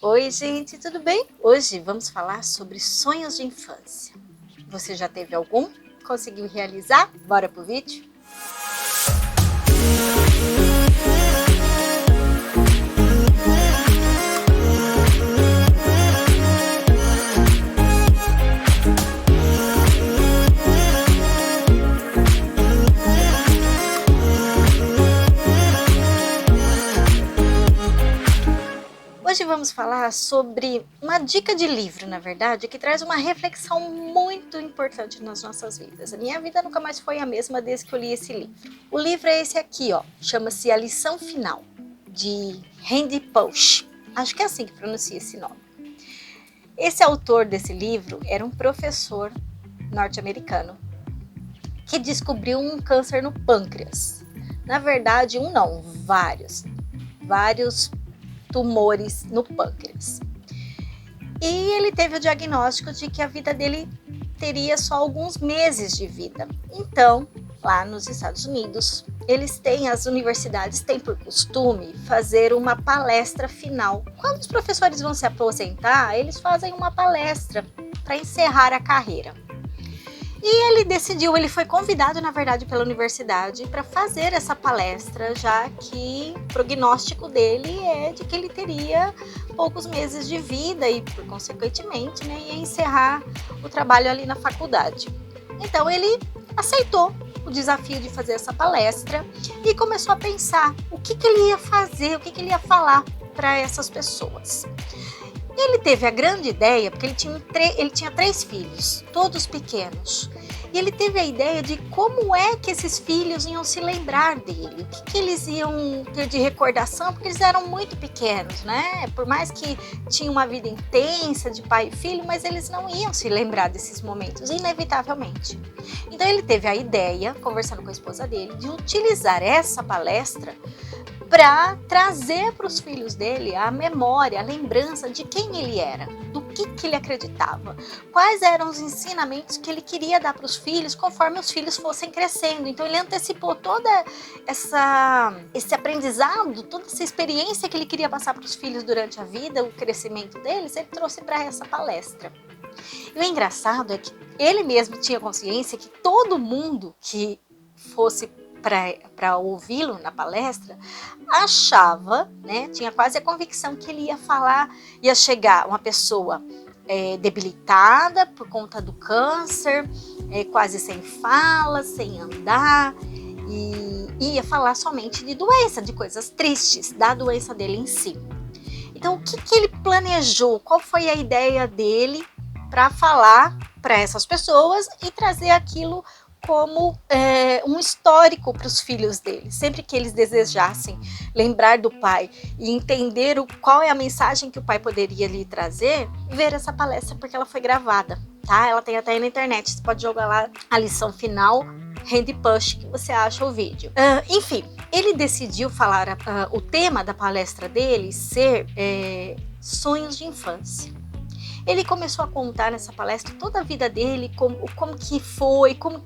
Oi, gente, tudo bem? Hoje vamos falar sobre sonhos de infância. Você já teve algum? Conseguiu realizar? Bora pro vídeo? Hoje vamos falar sobre uma dica de livro, na verdade, que traz uma reflexão muito importante nas nossas vidas. A minha vida nunca mais foi a mesma desde que eu li esse livro. O livro é esse aqui, ó, chama-se A Lição Final, de Randy Pausch. Acho que é assim que pronuncia esse nome. Esse autor desse livro era um professor norte-americano que descobriu um câncer no pâncreas. Na verdade, um não, vários tumores no pâncreas. E ele teve o diagnóstico de que a vida dele teria só alguns meses de vida. Então, lá nos Estados Unidos, as universidades têm por costume fazer uma palestra final. Quando os professores vão se aposentar, eles fazem uma palestra para encerrar a carreira. E ele foi convidado, na verdade, pela universidade para fazer essa palestra, já que o prognóstico dele é de que ele teria poucos meses de vida e, por consequentemente, ia encerrar o trabalho ali na faculdade. Então, ele aceitou o desafio de fazer essa palestra e começou a pensar o que ele ia fazer, o que ele ia falar para essas pessoas. Ele teve a grande ideia, porque ele tinha 3 filhos, todos pequenos. E ele teve a ideia de como é que esses filhos iam se lembrar dele, o que eles iam ter de recordação, porque eles eram muito pequenos, né? Por mais que tinham uma vida intensa de pai e filho, mas eles não iam se lembrar desses momentos, inevitavelmente. Então ele teve a ideia, conversando com a esposa dele, de utilizar essa palestra para trazer para os filhos dele a memória, a lembrança de quem ele era, do que ele acreditava, quais eram os ensinamentos que ele queria dar para os filhos conforme os filhos fossem crescendo. Então ele antecipou toda esse aprendizado, toda essa experiência que ele queria passar para os filhos durante a vida, o crescimento deles, ele trouxe para essa palestra. E o engraçado é que ele mesmo tinha consciência que todo mundo que fosse para ouvi-lo na palestra, achava, tinha quase a convicção que ele ia chegar uma pessoa debilitada por conta do câncer, quase sem fala, sem andar, e ia falar somente de doença, de coisas tristes, da doença dele em si. Então, o que ele planejou? Qual foi a ideia dele para falar para essas pessoas e trazer aquilo como um histórico para os filhos dele, sempre que eles desejassem lembrar do pai e entender qual é a mensagem que o pai poderia lhe trazer, ver essa palestra, porque ela foi gravada, tá? Ela tem até aí na internet, você pode jogar lá A Lição Final, Randy Pausch, que você acha o vídeo. Enfim, ele decidiu falar, o tema da palestra dele ser sonhos de infância. Ele começou a contar nessa palestra toda a vida dele, como que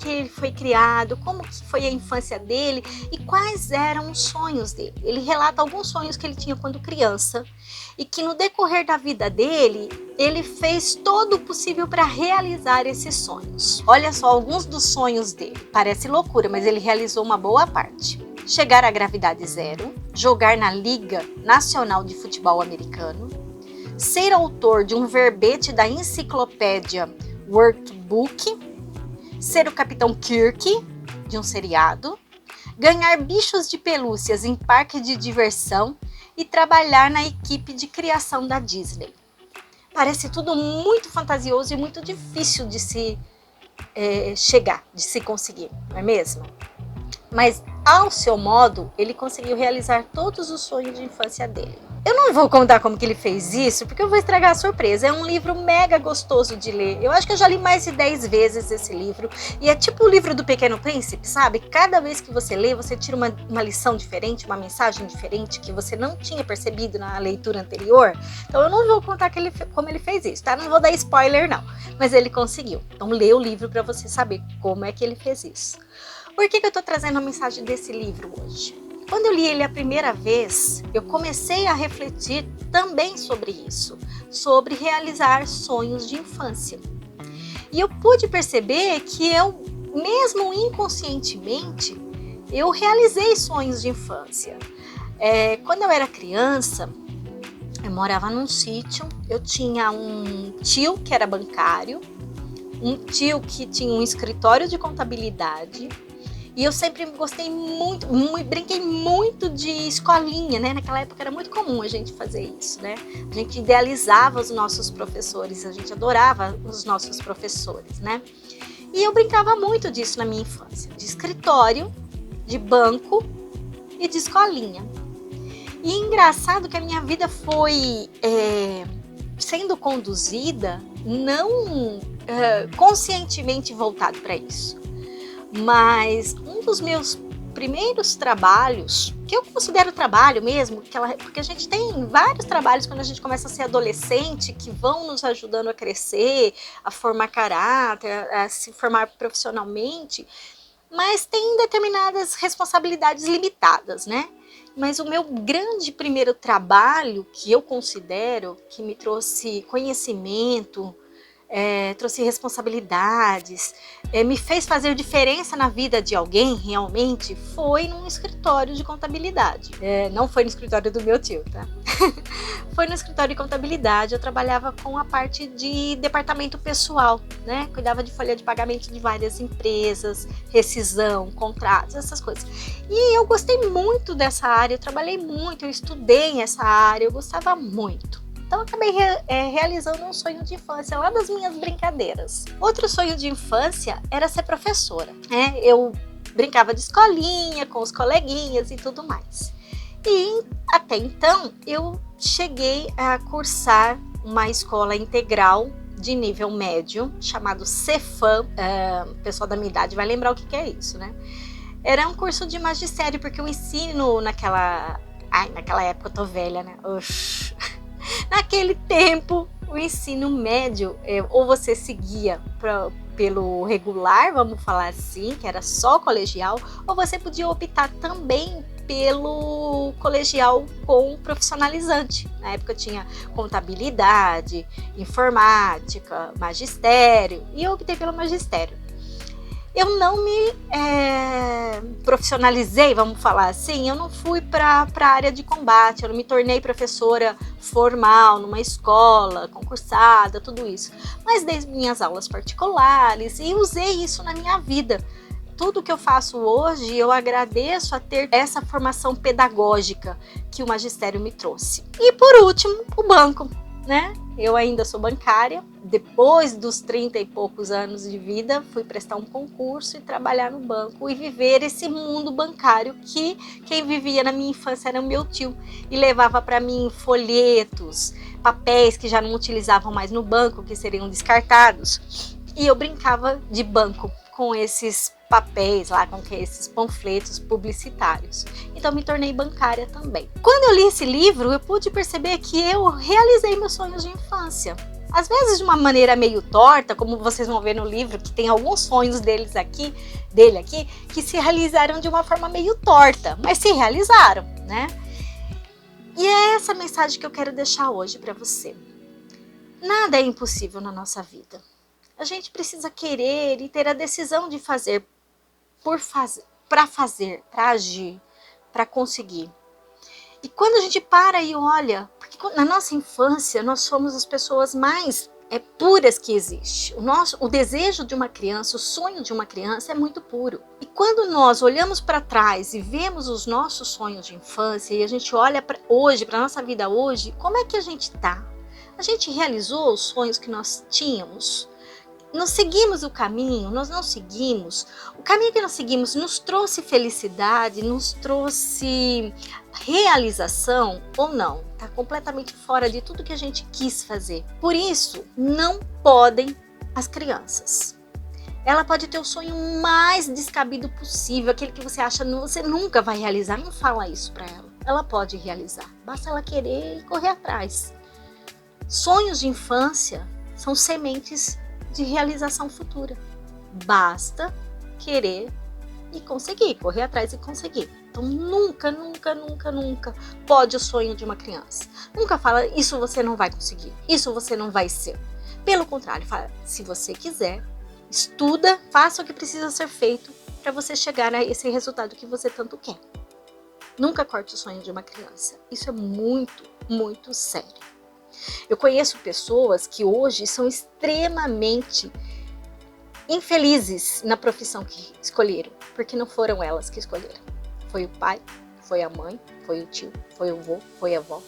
ele foi criado, como que foi a infância dele e quais eram os sonhos dele. Ele relata alguns sonhos que ele tinha quando criança e que no decorrer da vida dele, ele fez todo o possível para realizar esses sonhos. Olha só alguns dos sonhos dele. Parece loucura, mas ele realizou uma boa parte. Chegar à gravidade zero, jogar na Liga Nacional de Futebol Americano, ser autor de um verbete da enciclopédia Workbook, ser o Capitão Kirk de um seriado, ganhar bichos de pelúcias em parque de diversão e trabalhar na equipe de criação da Disney. Parece tudo muito fantasioso e muito difícil de se chegar, de se conseguir, não é mesmo? Mas, ao seu modo, ele conseguiu realizar todos os sonhos de infância dele. Eu não vou contar como que ele fez isso, porque eu vou estragar a surpresa. É um livro mega gostoso de ler. Eu acho que eu já li mais de 10 vezes esse livro. E é tipo o livro do Pequeno Príncipe, sabe? Cada vez que você lê, você tira uma lição diferente, uma mensagem diferente que você não tinha percebido na leitura anterior. Então eu não vou contar como ele fez isso, tá? Não vou dar spoiler, não. Mas ele conseguiu. Então lê o livro para você saber como é que ele fez isso. Por que eu tô trazendo a mensagem desse livro hoje? Quando eu li ele a primeira vez, eu comecei a refletir também sobre isso, sobre realizar sonhos de infância. E eu pude perceber que eu, mesmo inconscientemente, eu realizei sonhos de infância. Quando eu era criança, eu morava num sítio, eu tinha um tio que era bancário, um tio que tinha um escritório de contabilidade, e eu sempre gostei muito, brinquei muito de escolinha, né? Naquela época era muito comum a gente fazer isso, né? A gente idealizava os nossos professores, a gente adorava os nossos professores, né? E eu brincava muito disso na minha infância, de escritório, de banco e de escolinha. E engraçado que a minha vida foi sendo conduzida não conscientemente voltado para isso. Mas um dos meus primeiros trabalhos, que eu considero trabalho mesmo, porque a gente tem vários trabalhos quando a gente começa a ser adolescente que vão nos ajudando a crescer, a formar caráter, a se formar profissionalmente, mas tem determinadas responsabilidades limitadas, né? Mas o meu grande primeiro trabalho, que eu considero que me trouxe conhecimento, trouxe responsabilidades, me fez fazer diferença na vida de alguém realmente, foi num escritório de contabilidade. Não foi no escritório do meu tio, tá? Foi no escritório de contabilidade, eu trabalhava com a parte de departamento pessoal, né? Cuidava de folha de pagamento de várias empresas, rescisão, contratos, essas coisas. E eu gostei muito dessa área, eu trabalhei muito, eu estudei essa área, eu gostava muito. Então, eu acabei realizando um sonho de infância lá das minhas brincadeiras. Outro sonho de infância era ser professora, né? Eu brincava de escolinha, com os coleguinhas e tudo mais. E até então, eu cheguei a cursar uma escola integral de nível médio, chamado Cefam. O pessoal da minha idade vai lembrar o que é isso, né? Era um curso de magistério, porque o ensino naquela época, eu tô velha, né? Oxi. Naquele tempo, o ensino médio, ou você seguia pelo regular, vamos falar assim, que era só colegial, ou você podia optar também pelo colegial com profissionalizante. Na época tinha contabilidade, informática, magistério, e eu optei pelo magistério. Eu não me profissionalizei, vamos falar assim, eu não fui para a área de combate, eu não me tornei professora formal numa escola, concursada, tudo isso. Mas dei minhas aulas particulares e usei isso na minha vida. Tudo que eu faço hoje, eu agradeço a ter essa formação pedagógica que o magistério me trouxe. E por último, o banco, né? Eu ainda sou bancária. Depois dos 30 e poucos anos de vida, fui prestar um concurso e trabalhar no banco e viver esse mundo bancário que quem vivia na minha infância era o meu tio e levava para mim folhetos, papéis que já não utilizavam mais no banco, que seriam descartados. E eu brincava de banco com esses papéis lá, com esses panfletos publicitários. Então me tornei bancária também. Quando eu li esse livro, eu pude perceber que eu realizei meus sonhos de infância. Às vezes de uma maneira meio torta, como vocês vão ver no livro, que tem alguns sonhos dele aqui, que se realizaram de uma forma meio torta, mas se realizaram, né? E é essa mensagem que eu quero deixar hoje para você. Nada é impossível na nossa vida. A gente precisa querer e ter a decisão de fazer, para agir, para conseguir. E quando a gente para e olha, porque na nossa infância nós somos as pessoas mais puras que existe. O desejo de uma criança, o sonho de uma criança é muito puro. E quando nós olhamos para trás e vemos os nossos sonhos de infância e a gente olha para a nossa vida hoje, como é que a gente está? A gente realizou os sonhos que nós tínhamos? Nós seguimos o caminho, nós não seguimos. O caminho que nós seguimos nos trouxe felicidade, nos trouxe realização ou não? Está completamente fora de tudo que a gente quis fazer. Por isso, não podem as crianças. Ela pode ter o sonho mais descabido possível, aquele que você acha que você nunca vai realizar. Não fala isso para ela. Ela pode realizar, basta ela querer e correr atrás. Sonhos de infância são sementes de realização futura. Basta querer e conseguir, correr atrás e conseguir. Então nunca, nunca, nunca, nunca pode o sonho de uma criança. Nunca fala, isso você não vai conseguir, isso você não vai ser. Pelo contrário, fala, se você quiser, estuda, faça o que precisa ser feito para você chegar a esse resultado que você tanto quer. Nunca corte o sonho de uma criança. Isso é muito, muito sério. Eu conheço pessoas que hoje são extremamente infelizes na profissão que escolheram, porque não foram elas que escolheram. Foi o pai, foi a mãe, foi o tio, foi o avô, foi a avó.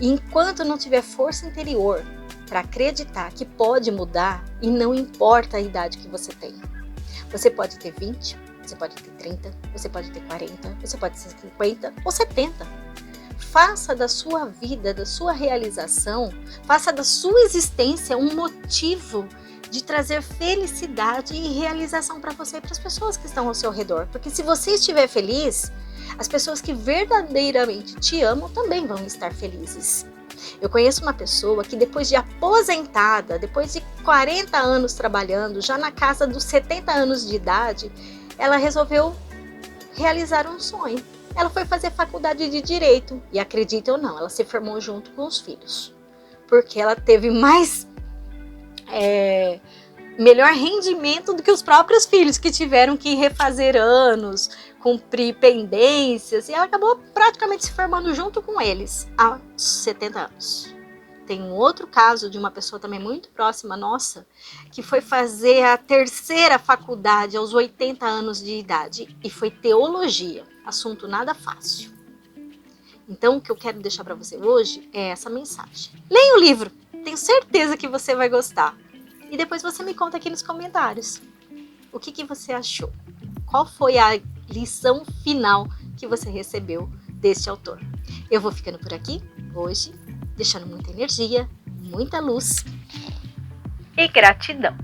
E enquanto não tiver força interior para acreditar que pode mudar, e não importa a idade que você tem. Você pode ter 20, você pode ter 30, você pode ter 40, você pode ter 50 ou 70. Faça da sua vida, da sua realização, faça da sua existência um motivo de trazer felicidade e realização para você e para as pessoas que estão ao seu redor. Porque se você estiver feliz, as pessoas que verdadeiramente te amam também vão estar felizes. Eu conheço uma pessoa que depois de aposentada, depois de 40 anos trabalhando, já na casa dos 70 anos de idade, ela resolveu realizar um sonho. Ela foi fazer faculdade de Direito e, acredita ou não, ela se formou junto com os filhos. Porque ela teve melhor rendimento do que os próprios filhos, que tiveram que refazer anos, cumprir pendências, e ela acabou praticamente se formando junto com eles aos 70 anos. Tem um outro caso de uma pessoa também muito próxima nossa, que foi fazer a terceira faculdade aos 80 anos de idade, e foi teologia, assunto nada fácil. Então, o que eu quero deixar para você hoje é essa mensagem. Leia o livro, tenho certeza que você vai gostar. E depois você me conta aqui nos comentários. O que você achou? Qual foi a lição final que você recebeu deste autor? Eu vou ficando por aqui hoje, deixando muita energia, muita luz e gratidão.